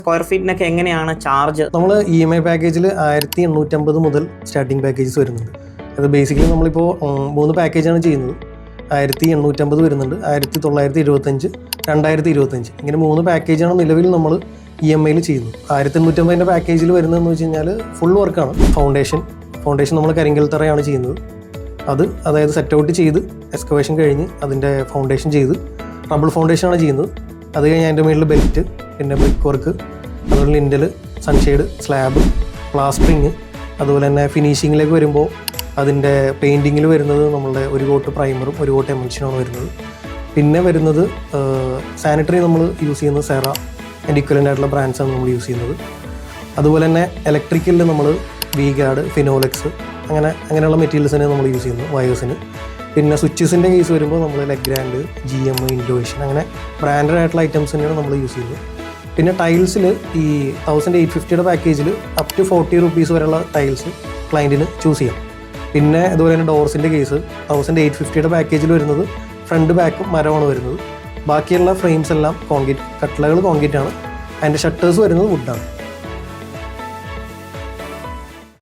Square ഫീറ്റിനൊക്കെ എങ്ങനെയാണ് charge? നമ്മൾ EMI പാക്കേജിൽ 1850 മുതൽ സ്റ്റാർട്ടിംഗ് പാക്കേജസ് വരുന്നുണ്ട്. അത് ബേസിക്കലി നമ്മളിപ്പോൾ 3 പാക്കേജാണ് ചെയ്യുന്നത്. 1850 വരുന്നുണ്ട്, 1925, 2025 ഇങ്ങനെ 3 പാക്കേജാണ് നിലവിൽ നമ്മൾ EMIയിൽ ചെയ്യുന്നത്. 1850 പാക്കേജിൽ വരുന്നതെന്ന് വെച്ച് കഴിഞ്ഞാൽ ഫുൾ വർക്കാണ്. ഫൗണ്ടേഷൻ നമ്മൾ കരിങ്കൽ തറയാണ് ചെയ്യുന്നത്. അതായത് സെറ്റ് ഔട്ട് ചെയ്ത് എക്സ്കവേഷൻ കഴിഞ്ഞ് അതിൻ്റെ ഫൗണ്ടേഷൻ ചെയ്ത് റബിൾ ഫൗണ്ടേഷനാണ് ചെയ്യുന്നത്. അത് കഴിഞ്ഞ് അതിൻ്റെ മുകളിൽ ബെൽറ്റ്, പിന്നെ ബ്രിക്ക് വർക്ക്, അതുപോലെ ലിൻഡൽ, സൺഷെയ്ഡ്, സ്ലാബ്, പ്ലാസ്റ്ററിങ്, അതുപോലെ തന്നെ ഫിനിഷിങ്ങിലേക്ക് വരുമ്പോൾ അതിൻ്റെ പെയിൻറ്റിങ്ങിൽ വരുന്നത് നമ്മളുടെ ഒരു കോട്ട് പ്രൈമറും ഒരു കോട്ട് എമൽഷനുമാണ് വരുന്നത്. പിന്നെ വരുന്നത് സാനിറ്ററി നമ്മൾ യൂസ് ചെയ്യുന്നത് സെറ ആൻഡ് ഇക്വലൻ്റ് ആയിട്ടുള്ള ബ്രാൻഡ്സാണ് നമ്മൾ യൂസ് ചെയ്യുന്നത്. അതുപോലെ തന്നെ ഇലക്ട്രിക്കലിൽ നമ്മൾ V-ഗാർഡ്, ഫിനോലെക്സ് അങ്ങനെയുള്ള മെറ്റീരിയൽസിനെ നമ്മൾ യൂസ് ചെയ്യുന്നു വയേഴ്സിന്. പിന്നെ സ്വിച്ചസിൻ്റെ കേസ് വരുമ്പോൾ നമ്മൾ ലെഗ്രാൻഡ്, GM, ഇൻഡോവേഷൻ അങ്ങനെ ബ്രാൻഡഡ് ആയിട്ടുള്ള ഐറ്റംസ് തന്നെയാണ് നമ്മൾ യൂസ് ചെയ്യുന്നത്. പിന്നെ ടൈൽസിൽ ഈ 1850 പാക്കേജിൽ അപ് ടു 40 rupees വരെയുള്ള ടൈൽസ് ക്ലയൻറ്റിന് ചൂസ് ചെയ്യാം. പിന്നെ അതുപോലെ തന്നെ ഡോർസിൻ്റെ കേസ് 1850 പാക്കേജിൽ വരുന്നത് ഫ്രണ്ട് ബാക്കും മരമാണ് വരുന്നത്. ബാക്കിയുള്ള ഫ്രെയിംസ് എല്ലാം കോൺക്രീറ്റ്, കട്ടിലകൾ കോൺക്രീറ്റ് ആണ്. അതിൻ്റെ ഷട്ടേഴ്സ് വരുന്നത് വുഡാണ്.